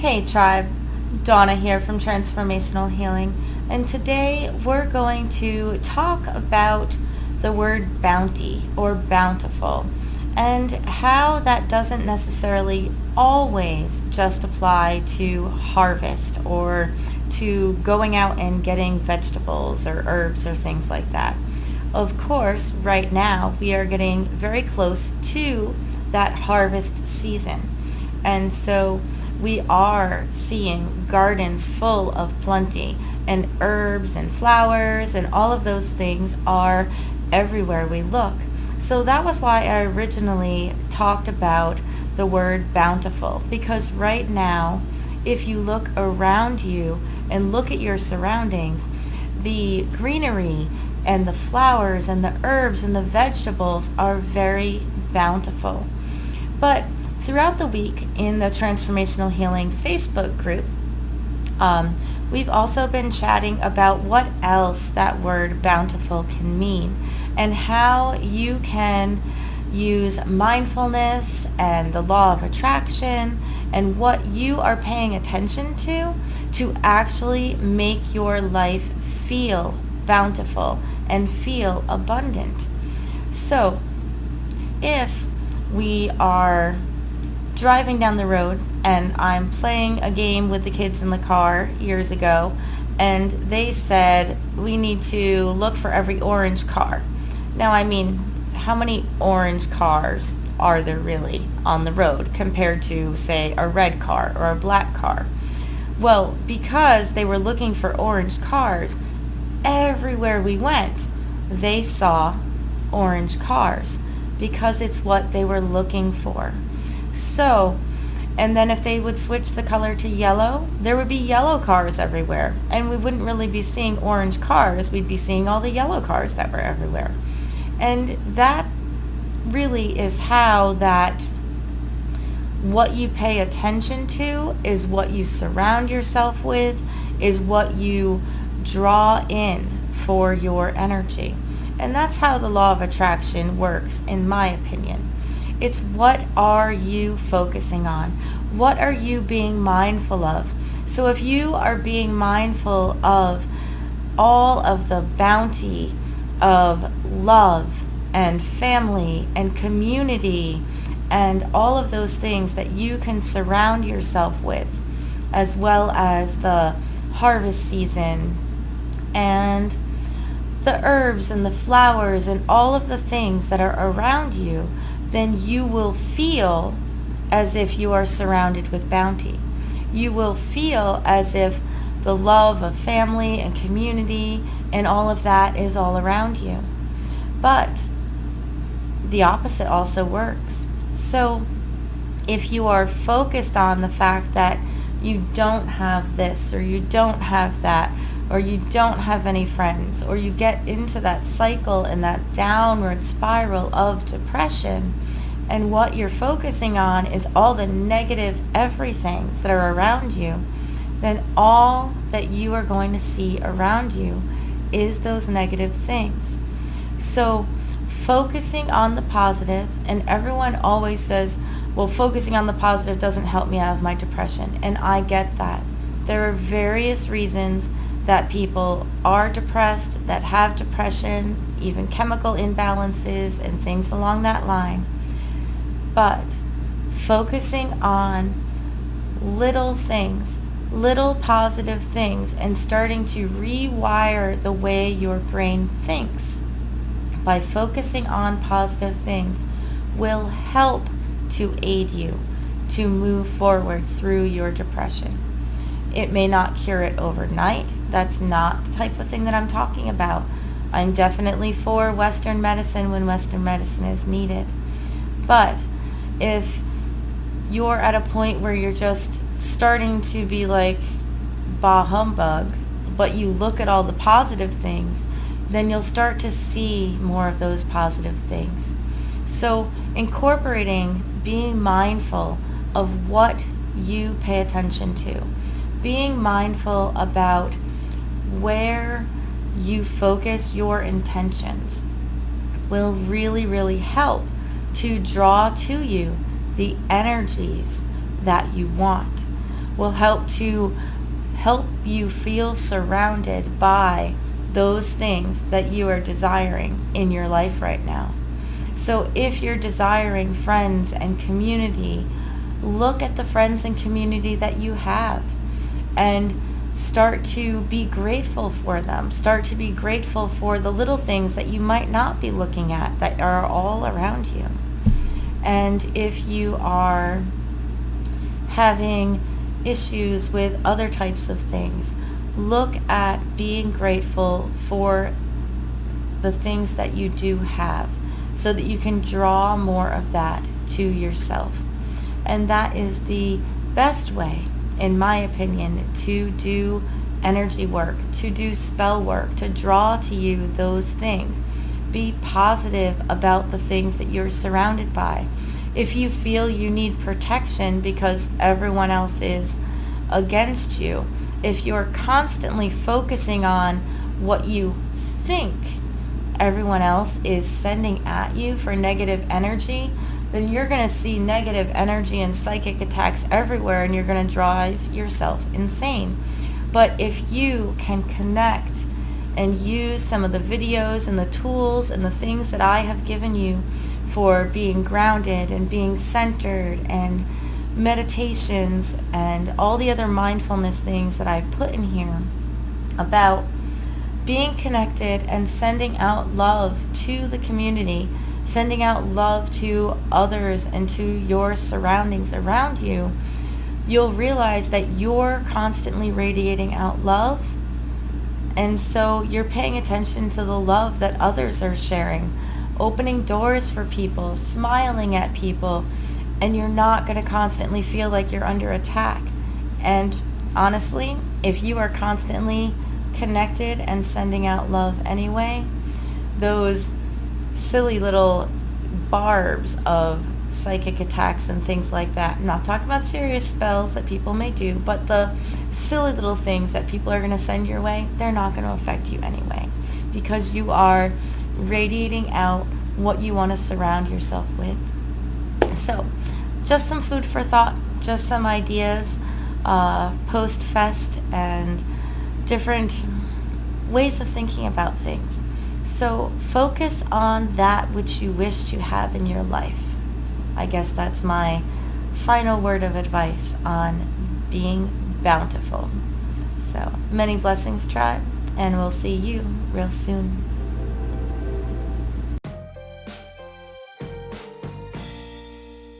Hey tribe, Dawna here from Transformational Healing, and today we're going to talk about the word bounty or bountiful and how that doesn't necessarily always just apply to harvest or to going out and getting vegetables or herbs or things like that. Of course, right now we are getting very close to that harvest season, and so we are seeing gardens full of plenty, and herbs and flowers and all of those things are everywhere we look. So that was why I originally talked about the word bountiful, because right now, if you look around you and look at your surroundings, the greenery and the flowers and the herbs and the vegetables are very bountiful. But throughout the week in the Transformational Healing Facebook group, we've also been chatting about what else that word bountiful can mean and how you can use mindfulness and the law of attraction and what you are paying attention to actually make your life feel bountiful and feel abundant. So if we are driving down the road and I'm playing a game with the kids in the car years ago, and they said we need to look for every orange car. Now, I mean, how many orange cars are there really on the road compared to, say, a red car or a black car? Well, because they were looking for orange cars, everywhere we went, they saw orange cars because it's what they were looking for. So, and then if they would switch the color to yellow, there would be yellow cars everywhere. And we wouldn't really be seeing orange cars. We'd be seeing all the yellow cars that were everywhere. And that really is how that what you pay attention to is what you surround yourself with, is what you draw in for your energy. And that's how the law of attraction works, in my opinion. It's what are you focusing on? What are you being mindful of? So if you are being mindful of all of the bounty of love and family and community and all of those things that you can surround yourself with, as well as the harvest season and the herbs and the flowers and all of the things that are around you, then you will feel as if you are surrounded with bounty. You will feel as if the love of family and community and all of that is all around you. But the opposite also works. So if you are focused on the fact that you don't have this or you don't have that, or you don't have any friends, or you get into that cycle and that downward spiral of depression, and what you're focusing on is all the negative everythings that are around you, then all that you are going to see around you is those negative things. So focusing on the positive, and everyone always says, well, focusing on the positive doesn't help me out of my depression, and I get that. There are various reasons that people are depressed, that have depression, even chemical imbalances and things along that line. But focusing on little things, little positive things, and starting to rewire the way your brain thinks by focusing on positive things will help to aid you to move forward through your depression. It may not cure it overnight. That's not the type of thing that I'm talking about. I'm definitely for Western medicine when Western medicine is needed. But if you're at a point where you're just starting to be like, bah humbug, but you look at all the positive things, then you'll start to see more of those positive things. So incorporating being mindful of what you pay attention to, being mindful about where you focus your intentions will really, really help to draw to you the energies that you want. will help you feel surrounded by those things that you are desiring in your life right now. So if you're desiring friends and community, look at the friends and community that you have and start to be grateful for them. Start to be grateful for the little things that you might not be looking at that are all around you. And if you are having issues with other types of things, look at being grateful for the things that you do have so that you can draw more of that to yourself. And that is the best way, in my opinion, to do energy work, to do spell work, to draw to you those things. Be positive about the things that you're surrounded by. If you feel you need protection because everyone else is against you, if you're constantly focusing on what you think everyone else is sending at you for negative energy, then you're going to see negative energy and psychic attacks everywhere, and you're going to drive yourself insane. But if you can connect and use some of the videos and the tools and the things that I have given you for being grounded and being centered and meditations and all the other mindfulness things that I've put in here about being connected and sending out love to the community, sending out love to others and to your surroundings around you, you'll realize that you're constantly radiating out love. And so you're paying attention to the love that others are sharing, opening doors for people, smiling at people, and you're not going to constantly feel like you're under attack. And honestly, if you are constantly connected and sending out love anyway, those silly little barbs of psychic attacks and things like that, I'm not talking about serious spells that people may do, but the silly little things that people are going to send your way, they're not going to affect you anyway, because you are radiating out what you want to surround yourself with. So just some food for thought, just some ideas post-fest and different ways of thinking about things. So focus on that which you wish to have in your life. I guess that's my final word of advice on being bountiful. So many blessings, tribe, and we'll see you real soon.